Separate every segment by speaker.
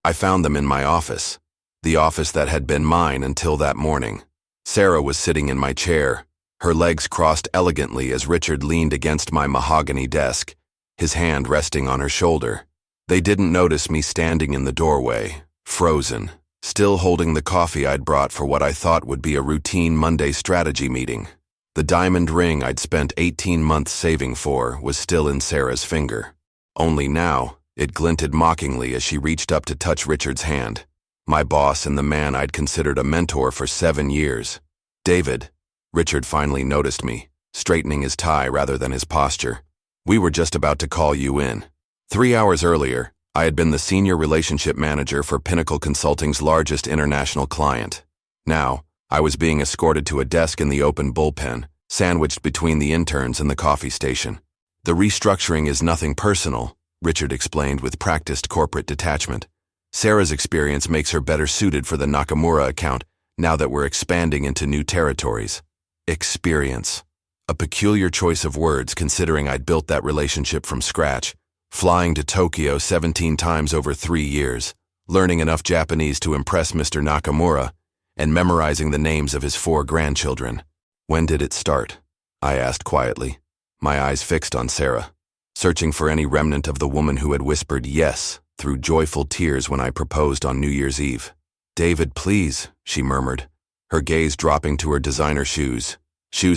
Speaker 1: I found them in my office, the office that had been mine until that morning. Sarah was sitting in my chair, her legs crossed elegantly as Richard leaned against my mahogany desk, his hand resting on her shoulder. They didn't notice me standing in the doorway, frozen, still holding the coffee I'd brought for what I thought would be a routine Monday strategy meeting. The diamond ring I'd spent 18 months saving for was still in Sarah's finger. Only now, it glinted mockingly as she reached up to touch Richard's hand. My boss and the man I'd considered a mentor for 7 years. David. Richard finally noticed me, straightening his tie rather than his posture. We were just about to call you in. 3 hours earlier, I had been the senior relationship manager for Pinnacle Consulting's largest international client. Now, I was being escorted to a desk in the open bullpen, sandwiched between the interns and the coffee station. The restructuring is nothing personal, Richard explained with practiced corporate detachment. Sarah's experience makes her better suited for the Nakamura account now that we're expanding into new territories. Experience. A peculiar choice of words considering I'd built that relationship from scratch, flying to Tokyo 17 times over 3 years, learning enough Japanese to impress Mr. Nakamura, and memorizing the names of his 4 grandchildren. When did it start? I asked quietly, my eyes fixed on Sarah, searching for any remnant of the woman who had whispered yes through joyful tears when I proposed on New Year's Eve. David, please, she murmured, her gaze dropping to her designer shoes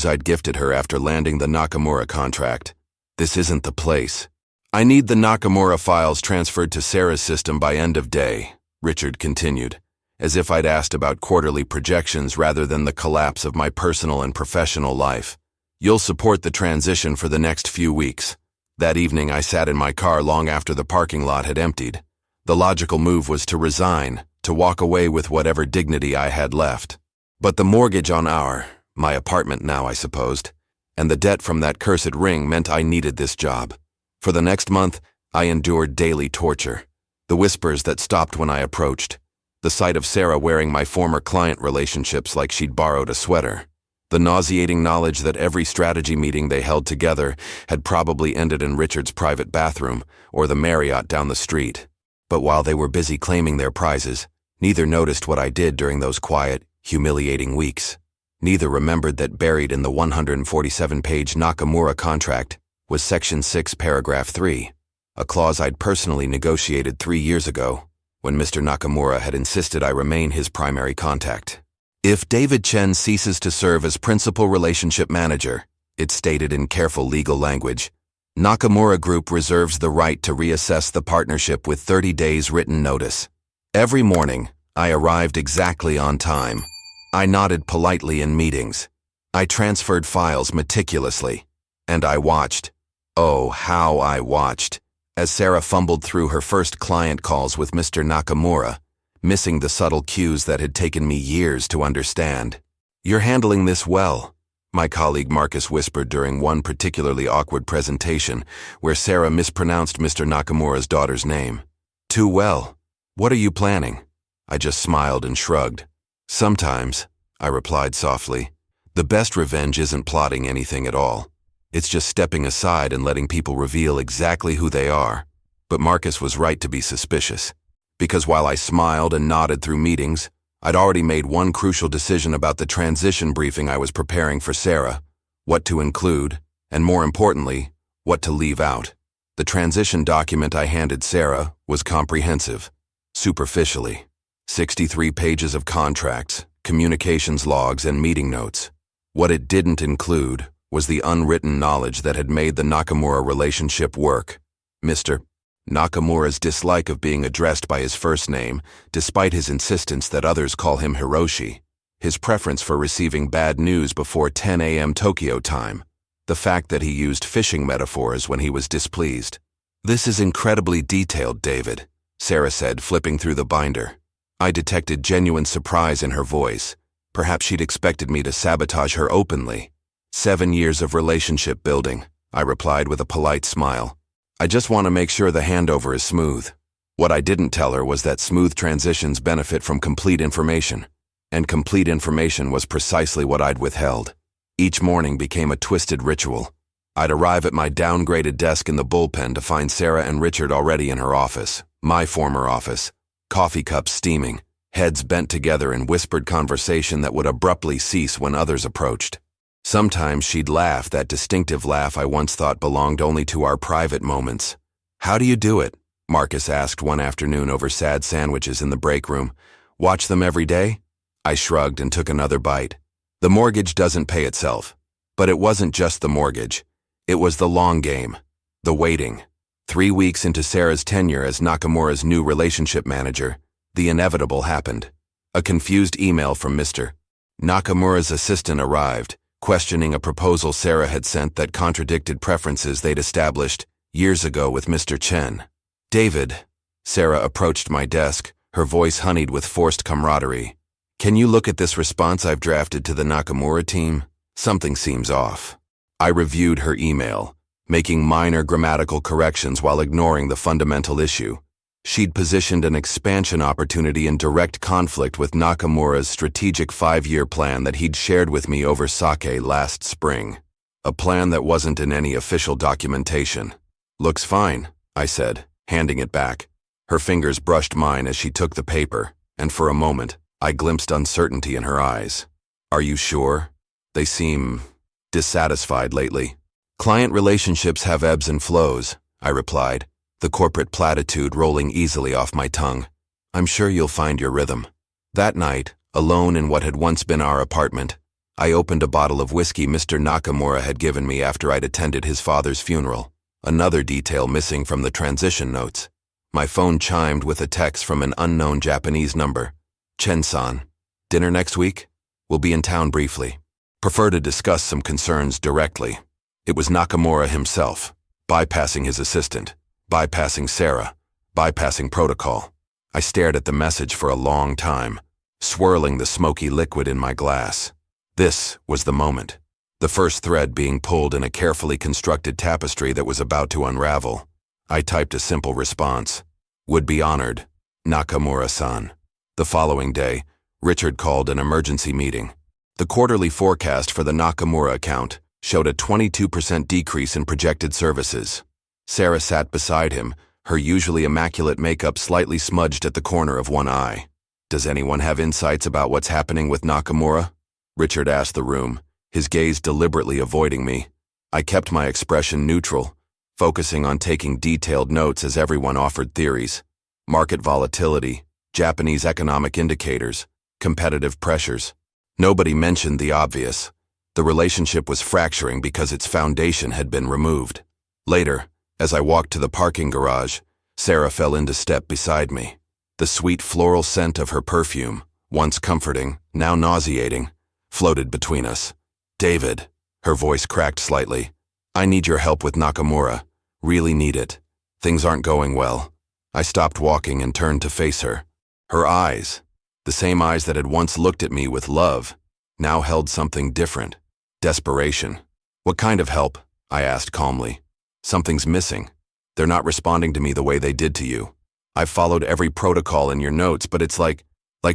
Speaker 1: I'd gifted her after landing the Nakamura contract. This isn't the place. I need the Nakamura files transferred to Sarah's system by end of day, Richard continued, as if I'd asked about quarterly projections rather than the collapse of my personal and professional life. You'll support the transition for the next few weeks. That evening I sat in my car long after the parking lot had emptied. The logical move was to resign, to walk away with whatever dignity I had left. But the mortgage on my apartment now, I supposed, and the debt from that cursed ring meant I needed this job. For the next month, I endured daily torture. The whispers that stopped when I approached. The sight of Sarah wearing my former client relationships like she'd borrowed a sweater. The nauseating knowledge that every strategy meeting they held together had probably ended in Richard's private bathroom or the Marriott down the street. But while they were busy claiming their prizes, neither noticed what I did during those quiet, humiliating weeks. Neither remembered that buried in the 147-page Nakamura contract was Section 6, Paragraph 3, a clause I'd personally negotiated 3 years ago, when Mr. Nakamura had insisted I remain his primary contact. If David Chen ceases to serve as principal relationship manager, it stated in careful legal language, Nakamura Group reserves the right to reassess the partnership with 30 days written notice. Every morning, I arrived exactly on time. I nodded politely in meetings. I transferred files meticulously. And I watched. Oh, how I watched, as Sarah fumbled through her first client calls with Mr. Nakamura, missing the subtle cues that had taken me years to understand. You're handling this well, my colleague Marcus whispered during one particularly awkward presentation where Sarah mispronounced Mr. Nakamura's daughter's name. Too well. What are you planning? I just smiled and shrugged. Sometimes, I replied softly, the best revenge isn't plotting anything at all. It's just stepping aside and letting people reveal exactly who they are. But Marcus was right to be suspicious. Because while I smiled and nodded through meetings, I'd already made one crucial decision about the transition briefing I was preparing for Sarah, what to include, and more importantly, what to leave out. The transition document I handed Sarah was comprehensive, superficially. 63 pages of contracts, communications logs, and meeting notes. What it didn't include was the unwritten knowledge that had made the Nakamura relationship work. Mr. Nakamura's dislike of being addressed by his first name, despite his insistence that others call him Hiroshi. His preference for receiving bad news before 10 a.m. Tokyo time. The fact that he used fishing metaphors when he was displeased. This is incredibly detailed, David, Sarah said, flipping through the binder. I detected genuine surprise in her voice. Perhaps she'd expected me to sabotage her openly. 7 years of relationship building, I replied with a polite smile. I just want to make sure the handover is smooth. What I didn't tell her was that smooth transitions benefit from complete information. And complete information was precisely what I'd withheld. Each morning became a twisted ritual. I'd arrive at my downgraded desk in the bullpen to find Sarah and Richard already in her office, my former office, coffee cups steaming, heads bent together in whispered conversation that would abruptly cease when others approached. Sometimes she'd laugh, that distinctive laugh I once thought belonged only to our private moments. "How do you do it?" Marcus asked one afternoon over sad sandwiches in the break room. "Watch them every day?" I shrugged and took another bite. The mortgage doesn't pay itself. But it wasn't just the mortgage. It was the long game. The waiting. 3 weeks into Sarah's tenure as Nakamura's new relationship manager, the inevitable happened. A confused email from Mr. Nakamura's assistant arrived, questioning a proposal Sarah had sent that contradicted preferences they'd established years ago with Mr. Chen. "David," Sarah approached my desk, her voice honeyed with forced camaraderie. "Can you look at this response I've drafted to the Nakamura team? Something seems off." I reviewed her email, making minor grammatical corrections while ignoring the fundamental issue. She'd positioned an expansion opportunity in direct conflict with Nakamura's strategic 5-year plan that he'd shared with me over sake last spring. A plan that wasn't in any official documentation. "Looks fine," I said, handing it back. Her fingers brushed mine as she took the paper, and for a moment, I glimpsed uncertainty in her eyes. "Are you sure? They seem dissatisfied lately." "Client relationships have ebbs and flows," I replied, the corporate platitude rolling easily off my tongue. "I'm sure you'll find your rhythm." That night, alone in what had once been our apartment, I opened a bottle of whiskey Mr. Nakamura had given me after I'd attended his father's funeral, another detail missing from the transition notes. My phone chimed with a text from an unknown Japanese number. "Chen-san, dinner next week? We'll be in town briefly. Prefer to discuss some concerns directly." It was Nakamura himself, bypassing his assistant, bypassing Sarah, bypassing protocol. I stared at the message for a long time, swirling the smoky liquid in my glass. This was the moment, the first thread being pulled in a carefully constructed tapestry that was about to unravel. I typed a simple response. "Would be honored, Nakamura-san." The following day, Richard called an emergency meeting. The quarterly forecast for the Nakamura account showed a 22% decrease in projected services. Sarah sat beside him, her usually immaculate makeup slightly smudged at the corner of one eye. "Does anyone have insights about what's happening with Nakamura?" Richard asked the room, his gaze deliberately avoiding me. I kept my expression neutral, focusing on taking detailed notes as everyone offered theories. Market volatility, Japanese economic indicators, competitive pressures. Nobody mentioned the obvious. The relationship was fracturing because its foundation had been removed. Later, as I walked to the parking garage, Sarah fell into step beside me. The sweet floral scent of her perfume, once comforting, now nauseating, floated between us. "David," her voice cracked slightly, "I need your help with Nakamura. Really need it. Things aren't going well." I stopped walking and turned to face her. Her eyes, the same eyes that had once looked at me with love, now held something different. Desperation. "What kind of help?" I asked calmly. "Something's missing. They're not responding to me the way they did to you. I've followed every protocol in your notes, but it's like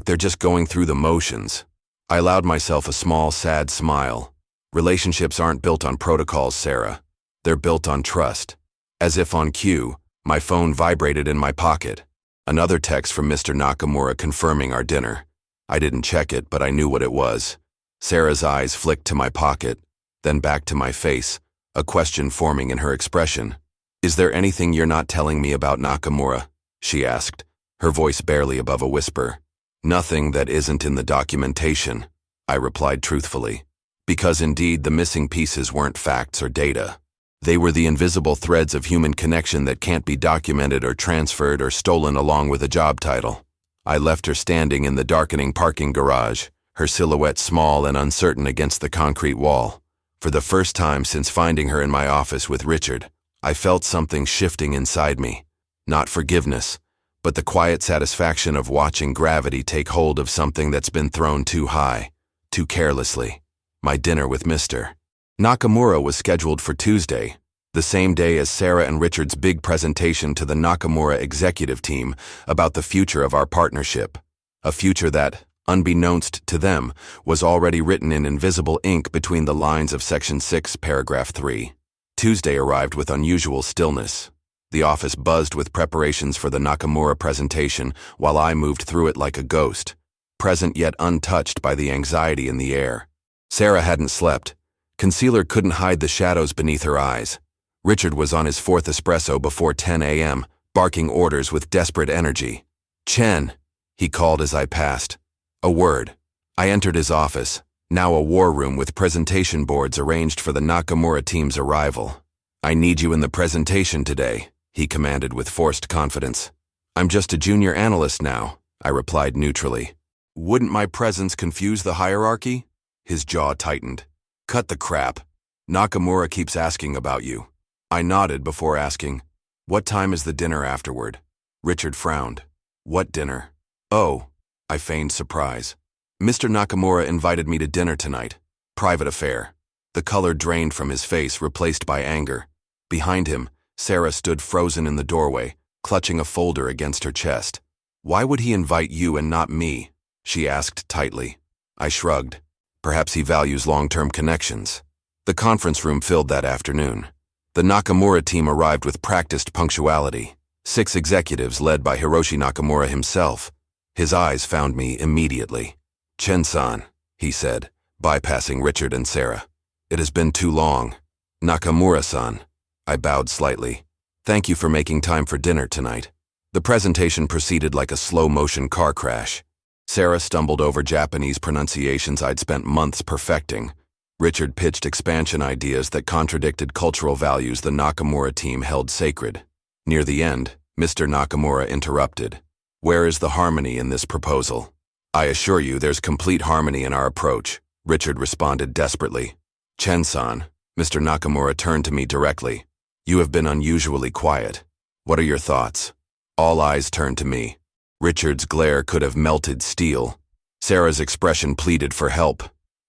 Speaker 1: they're just going through the motions." I allowed myself a small, sad smile. "Relationships aren't built on protocols, Sarah. They're built on trust." As if on cue, my phone vibrated in my pocket. Another text from Mr. Nakamura confirming our dinner. I didn't check it, but I knew what it was. Sarah's eyes flicked to my pocket, then back to my face, a question forming in her expression. "Is there anything you're not telling me about Nakamura?" she asked, her voice barely above a whisper. "Nothing that isn't in the documentation," I replied truthfully, because indeed the missing pieces weren't facts or data. They were the invisible threads of human connection that can't be documented or transferred or stolen along with a job title. I left her standing in the darkening parking garage, her silhouette small and uncertain against the concrete wall. For the first time since finding her in my office with Richard, I felt something shifting inside me. Not forgiveness, but the quiet satisfaction of watching gravity take hold of something that's been thrown too high, too carelessly. My dinner with Mr. Nakamura was scheduled for Tuesday, the same day as Sarah and Richard's big presentation to the Nakamura executive team about the future of our partnership. A future that, unbeknownst to them, was already written in invisible ink between the lines of Section 6, Paragraph 3. Tuesday arrived with unusual stillness. The office buzzed with preparations for the Nakamura presentation while I moved through it like a ghost, present yet untouched by the anxiety in the air. Sarah hadn't slept. Concealer couldn't hide the shadows beneath her eyes. Richard was on his fourth espresso before 10 a.m., barking orders with desperate energy. "Chen," he called as I passed. A word. I entered his office, now a war room with presentation boards arranged for the Nakamura team's arrival. "I need you in the presentation today," he commanded with forced confidence. "I'm just a junior analyst now," I replied neutrally. "Wouldn't my presence confuse the hierarchy?" His jaw tightened. "Cut the crap. Nakamura keeps asking about you." I nodded before asking, "What time is the dinner afterward?" Richard frowned. "What dinner?" "Oh," I feigned surprise. "Mr. Nakamura invited me to dinner tonight. Private affair." The color drained from his face, replaced by anger. Behind him, Sarah stood frozen in the doorway, clutching a folder against her chest. "Why would he invite you and not me?" she asked tightly. I shrugged. Perhaps he values long-term connections. The conference room filled that afternoon. The Nakamura team arrived with practiced punctuality. 6 executives led by Hiroshi Nakamura himself. His eyes found me immediately. "Chen-san," he said, bypassing Richard and Sarah. "It has been too long." "Nakamura-san." I bowed slightly. "Thank you for making time for dinner tonight." The presentation proceeded like a slow-motion car crash. Sarah stumbled over Japanese pronunciations I'd spent months perfecting. Richard pitched expansion ideas that contradicted cultural values the Nakamura team held sacred. Near the end, Mr. Nakamura interrupted. "Where is the harmony in this proposal?" "I assure you there's complete harmony in our approach," Richard responded desperately. "Chen-san," Mr. Nakamura turned to me directly. "You have been unusually quiet. What are your thoughts?" All eyes turned to me. Richard's glare could have melted steel. Sarah's expression pleaded for help.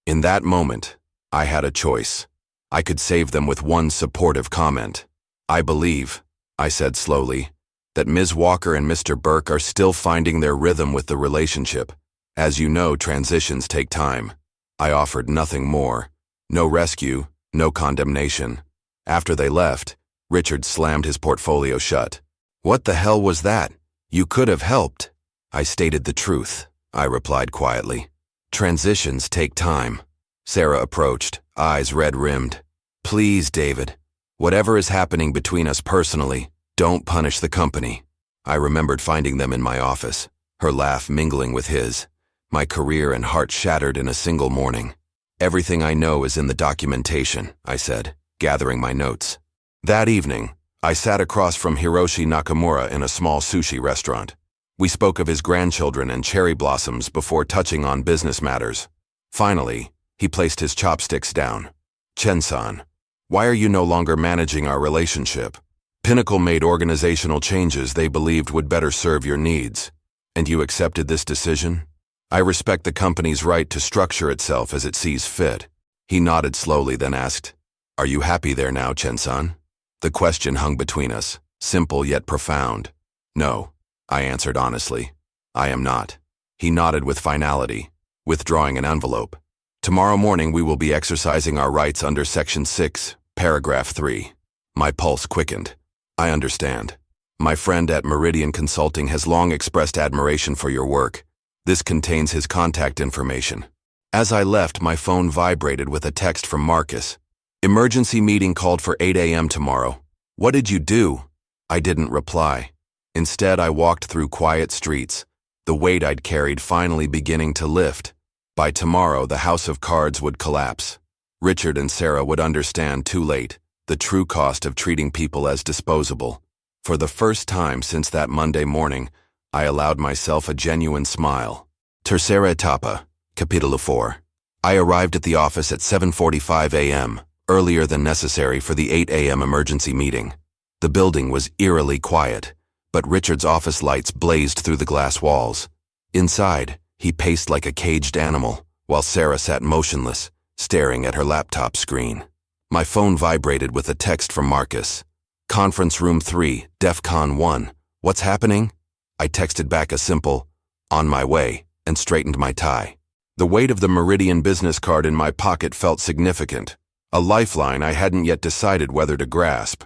Speaker 1: In that moment, I had a choice. I could save them with one supportive comment. "I believe," I said slowly, "that Ms. Walker and Mr. Burke are still finding their rhythm with the relationship. As you know, transitions take time." I offered nothing more. No rescue, no condemnation. After they left, Richard slammed his portfolio shut. "What the hell was that? You could have helped." "I stated the truth," I replied quietly. "Transitions take time." Sarah approached, eyes red-rimmed. "Please, David, whatever is happening between us personally, don't punish the company." I remembered finding them in my office, her laugh mingling with his. My career and heart shattered in a single morning. "Everything I know is in the documentation," I said, gathering my notes. That evening, I sat across from Hiroshi Nakamura in a small sushi restaurant. We spoke of his grandchildren and cherry blossoms before touching on business matters. Finally, he placed his chopsticks down. "Chen-san, why are you no longer managing our relationship? Pinnacle made organizational changes they believed would better serve your needs. And you accepted this decision? I respect the company's right to structure itself as it sees fit." He nodded slowly, then asked, "Are you happy there now, Chen-san?" The question hung between us, simple yet profound. "No," I answered honestly. "I am not." He nodded with finality, withdrawing an envelope. "Tomorrow morning we will be exercising our rights under Section 6, Paragraph 3. My pulse quickened. "I understand. My friend at Meridian Consulting has long expressed admiration for your work. This contains his contact information." As I left, my phone vibrated with a text from Marcus. "Emergency meeting called for 8 a.m. tomorrow. What did you do?" I didn't reply. Instead, I walked through quiet streets, the weight I'd carried finally beginning to lift. By tomorrow, the house of cards would collapse. Richard and Sarah would understand too late the true cost of treating people as disposable. For the first time since that Monday morning, I allowed myself a genuine smile. Tercera etapa, Capítulo 4. I arrived at the office at 7:45 a.m., earlier than necessary for the 8 a.m. emergency meeting. The building was eerily quiet, but Richard's office lights blazed through the glass walls. Inside, he paced like a caged animal, while Sarah sat motionless, staring at her laptop screen. My phone vibrated with a text from Marcus. "Conference Room 3, DEFCON 1. What's happening?" I texted back a simple, "On my way," and straightened my tie. The weight of the Meridian business card in my pocket felt significant, a lifeline I hadn't yet decided whether to grasp.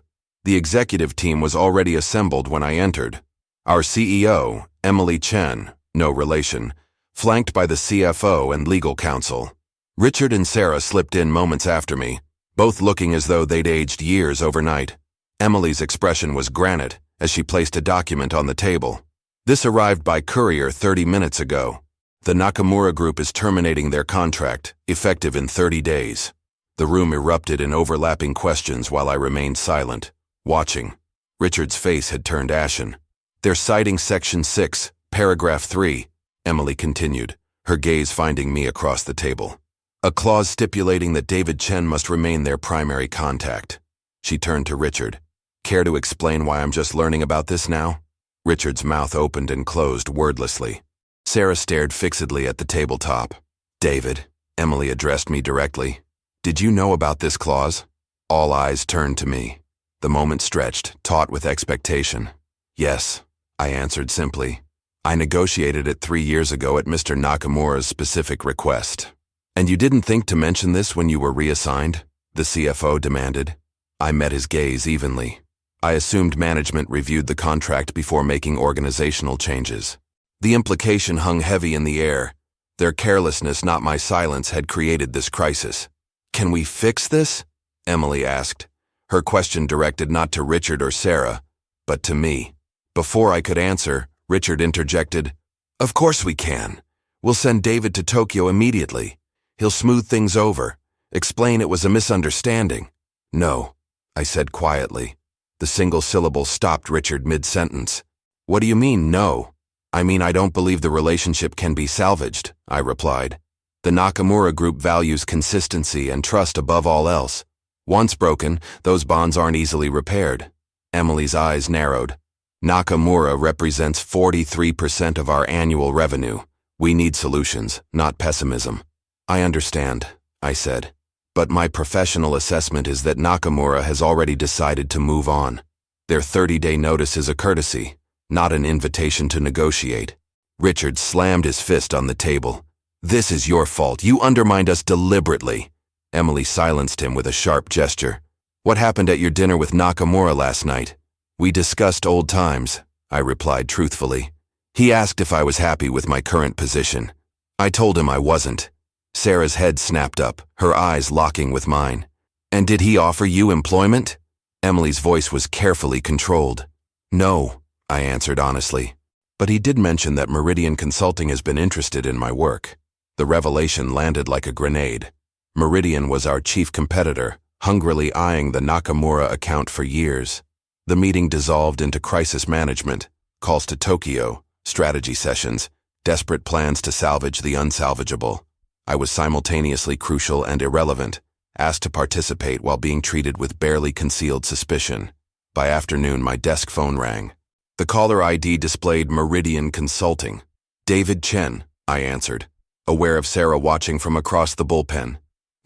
Speaker 1: The executive team was already assembled when I entered. Our CEO, Emily Chen, no relation, flanked by the CFO and legal counsel. Richard and Sarah slipped in moments after me, both looking as though they'd aged years overnight. Emily's expression was granite as she placed a document on the table. This arrived by courier 30 minutes ago. The Nakamura Group is terminating their contract, effective in 30 days. The room erupted in overlapping questions while I remained silent, watching. Richard's face had turned ashen. "They're citing Section 6, Paragraph 3, Emily continued, her gaze finding me across the table. "A clause stipulating that David Chen must remain their primary contact." She turned to Richard. "Care to explain why I'm just learning about this now?" Richard's mouth opened and closed wordlessly. Sarah stared fixedly at the tabletop. "David," Emily addressed me directly, "did you know about this clause?" All eyes turned to me. The moment stretched, taut with expectation. "Yes," I answered simply. "I negotiated it 3 years ago at Mr. Nakamura's specific request." "And you didn't think to mention this when you were reassigned?" the CFO demanded. I met his gaze evenly. I assumed management reviewed the contract before making organizational changes. The implication hung heavy in the air. Their carelessness, not my silence, had created this crisis. "Can we fix this?" Emily asked, her question directed not to Richard or Sarah, but to me. Before I could answer, Richard interjected, "Of course we can. We'll send David to Tokyo immediately. He'll smooth things over, explain it was a misunderstanding." "No," I said quietly. The single syllable stopped Richard mid-sentence. "What do you mean, no?" "I mean, I don't believe the relationship can be salvaged," I replied. "The Nakamura Group values consistency and trust above all else. Once broken, those bonds aren't easily repaired." Emily's eyes narrowed. "Nakamura represents 43% of our annual revenue. We need solutions, not pessimism." "I understand," I said. "But my professional assessment is that Nakamura has already decided to move on. Their 30-day notice is a courtesy, not an invitation to negotiate." Richard slammed his fist on the table. "This is your fault. You undermined us deliberately." Emily silenced him with a sharp gesture. "What happened at your dinner with Nakamura last night?" "We discussed old times," I replied truthfully. "He asked if I was happy with my current position. I told him I wasn't." Sarah's head snapped up, her eyes locking with mine. "And did he offer you employment?" Emily's voice was carefully controlled. "No," I answered honestly. "But he did mention that Meridian Consulting has been interested in my work." The revelation landed like a grenade. Meridian was our chief competitor, hungrily eyeing the Nakamura account for years. The meeting dissolved into crisis management, calls to Tokyo, strategy sessions, desperate plans to salvage the unsalvageable. I was simultaneously crucial and irrelevant, asked to participate while being treated with barely concealed suspicion. By afternoon, my desk phone rang. The caller ID displayed Meridian Consulting. "David Chen," I answered, aware of Sarah watching from across the bullpen.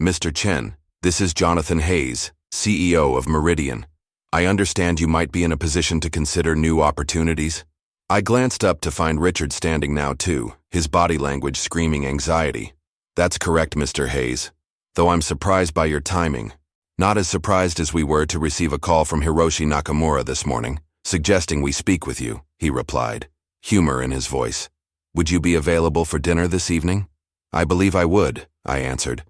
Speaker 1: "Mr. Chen, this is Jonathan Hayes, CEO of Meridian. I understand you might be in a position to consider new opportunities." I glanced up to find Richard standing now too, his body language screaming anxiety. "That's correct, Mr. Hayes. Though I'm surprised by your timing. Not as surprised as we were to receive a call from Hiroshi Nakamura this morning, suggesting we speak with you," he replied, humor in his voice. "Would you be available for dinner this evening?" "I believe I would," I answered,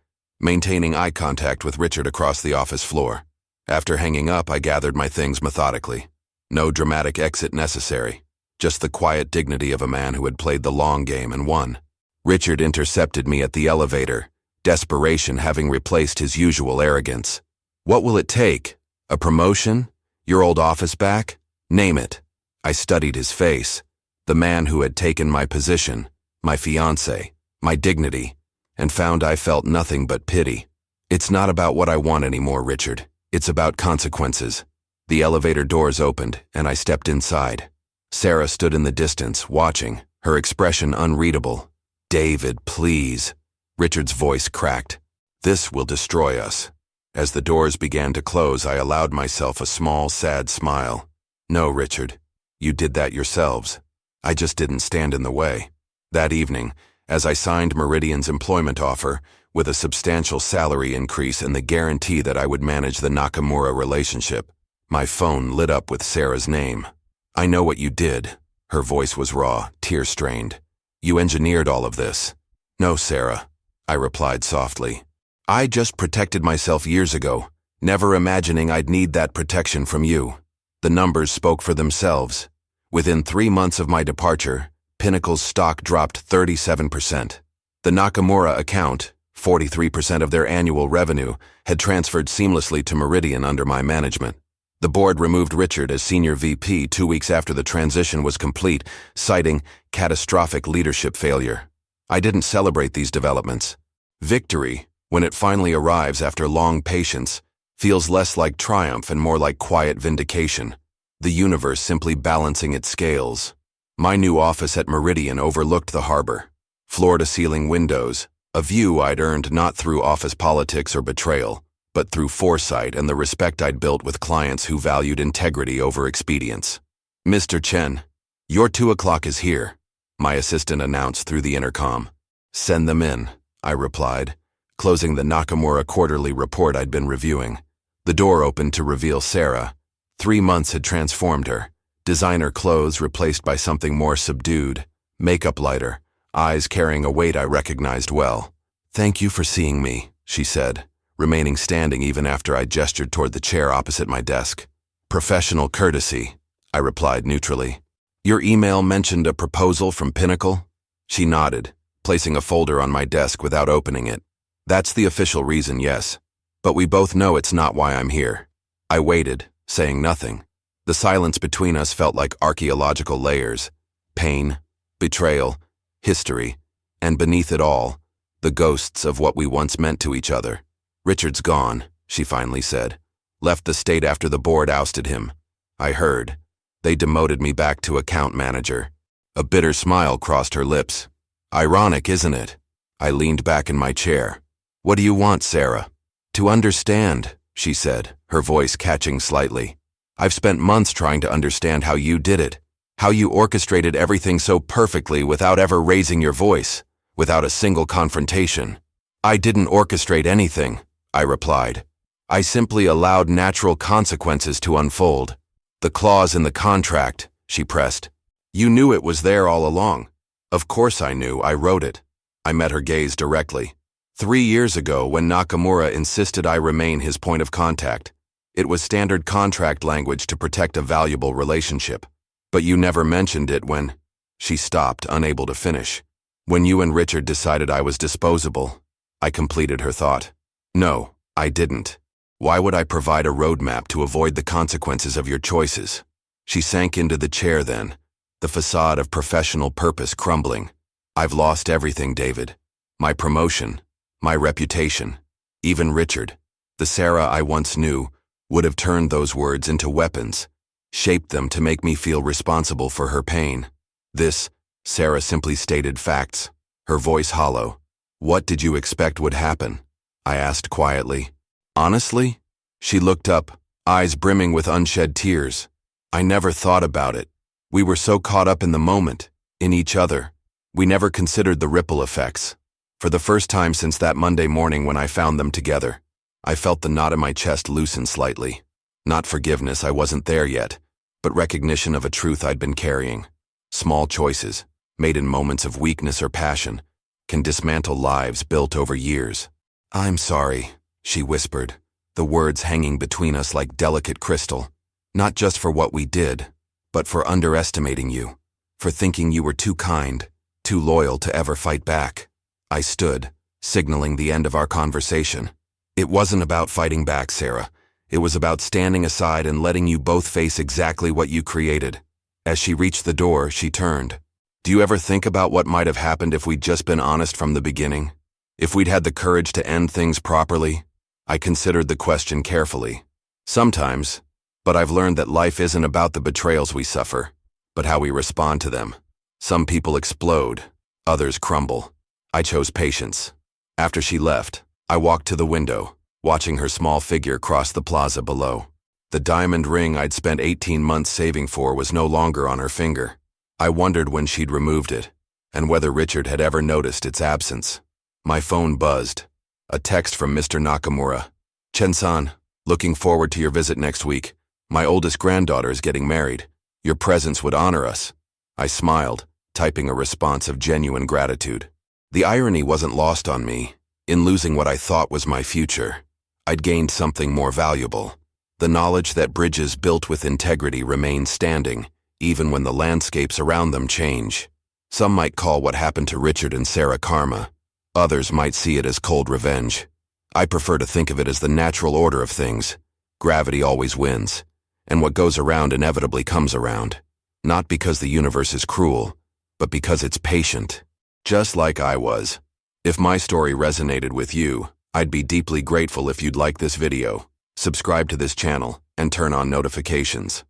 Speaker 1: maintaining eye contact with Richard across the office floor. After hanging up, I gathered my things methodically. No dramatic exit necessary, just the quiet dignity of a man who had played the long game and won. Richard intercepted me at the elevator, desperation having replaced his usual arrogance. "What will it take? A promotion? Your old office back? Name it." I studied his face, the man who had taken my position, my fiancé, my dignity, and found I felt nothing but pity. "It's not about what I want anymore, Richard. It's about consequences." The elevator doors opened, and I stepped inside. Sarah stood in the distance, watching, her expression unreadable. "David, please." Richard's voice cracked. "This will destroy us." As the doors began to close, I allowed myself a small, sad smile. "No, Richard. You did that yourselves. I just didn't stand in the way." That evening, as I signed Meridian's employment offer, with a substantial salary increase and the guarantee that I would manage the Nakamura relationship, My phone lit up with Sarah's name. "I know what you did." Her voice was raw, tear-strained. "You engineered all of this." "No, Sarah," I replied softly. "I just protected myself years ago, never imagining I'd need that protection from you." The numbers spoke for themselves. Within 3 months of my departure, Pinnacle's stock dropped 37%. The Nakamura account, 43% of their annual revenue, had transferred seamlessly to Meridian under my management. The board removed Richard as senior VP 2 weeks after the transition was complete, citing catastrophic leadership failure. I didn't celebrate these developments. Victory, when it finally arrives after long patience, feels less like triumph and more like quiet vindication, the universe simply balancing its scales. My new office at Meridian overlooked the harbor. Floor-to-ceiling windows, a view I'd earned not through office politics or betrayal, but through foresight and the respect I'd built with clients who valued integrity over expedience. "Mr. Chen, your 2 o'clock is here," my assistant announced through the intercom. "Send them in," I replied, closing the Nakamura quarterly report I'd been reviewing. The door opened to reveal Sarah. 3 months had transformed her. Designer clothes replaced by something more subdued, makeup lighter, eyes carrying a weight I recognized well. "Thank you for seeing me," she said, remaining standing even after I gestured toward the chair opposite my desk. "Professional courtesy," I replied neutrally. "Your email mentioned a proposal from Pinnacle?" She nodded, placing a folder on my desk without opening it. "That's the official reason, yes. But we both know it's not why I'm here." I waited, saying nothing. The silence between us felt like archaeological layers. Pain, betrayal, history, and beneath it all, the ghosts of what we once meant to each other. "Richard's gone," she finally said. "Left the state after the board ousted him. I heard. They demoted me back to account manager." A bitter smile crossed her lips. "Ironic, isn't it?" I leaned back in my chair. "What do you want, Sarah?" "To understand," she said, her voice catching slightly. "I've spent months trying to understand how you did it, how you orchestrated everything so perfectly without ever raising your voice, without a single confrontation." "I didn't orchestrate anything," I replied. "I simply allowed natural consequences to unfold." "The clause in the contract," she pressed. "You knew it was there all along." "Of course I knew, I wrote it." I met her gaze directly. 3 years ago, when Nakamura insisted I remain his point of contact. It was standard contract language to protect a valuable relationship. "But you never mentioned it when—" She stopped, unable to finish. "When you and Richard decided I was disposable." I completed her thought. "No, I didn't. Why would I provide a roadmap to avoid the consequences of your choices?" She sank into the chair then, the facade of professional purpose crumbling. "I've lost everything, David. My promotion, my reputation. Even Richard, the Sarah I once knew, would have turned those words into weapons, shaped them to make me feel responsible for her pain. This, Sarah simply stated facts, her voice hollow. "What did you expect would happen?" I asked quietly. "Honestly?" She looked up, eyes brimming with unshed tears. "I never thought about it. We were so caught up in the moment, in each other. We never considered the ripple effects. For the first time since that Monday morning when I found them together, I felt the knot in my chest loosen slightly. Not forgiveness, I wasn't there yet, but recognition of a truth I'd been carrying. Small choices, made in moments of weakness or passion, can dismantle lives built over years. "I'm sorry," she whispered, the words hanging between us like delicate crystal. "Not just for what we did, but for underestimating you, for thinking you were too kind, too loyal to ever fight back." I stood, signaling the end of our conversation. "It wasn't about fighting back, Sarah. It was about standing aside and letting you both face exactly what you created." As she reached the door, she turned. "Do you ever think about what might have happened if we'd just been honest from the beginning? If we'd had the courage to end things properly?" I considered the question carefully. "Sometimes, but I've learned that life isn't about the betrayals we suffer, but how we respond to them. Some people explode, others crumble. I chose patience." After she left, I walked to the window, watching her small figure cross the plaza below. The diamond ring I'd spent 18 months saving for was no longer on her finger. I wondered when she'd removed it, and whether Richard had ever noticed its absence. My phone buzzed. A text from Mr. Nakamura. "Chen-san, looking forward to your visit next week. My oldest granddaughter is getting married. Your presence would honor us. I smiled, typing a response of genuine gratitude. The irony wasn't lost on me. In losing what I thought was my future, I'd gained something more valuable. The knowledge that bridges built with integrity remain standing, even when the landscapes around them change. Some might call what happened to Richard and Sarah karma. Others might see it as cold revenge. I prefer to think of it as the natural order of things. Gravity always wins, and what goes around inevitably comes around. Not because the universe is cruel, but because it's patient. Just like I was. If my story resonated with you, I'd be deeply grateful if you'd like this video, subscribe to this channel, and turn on notifications.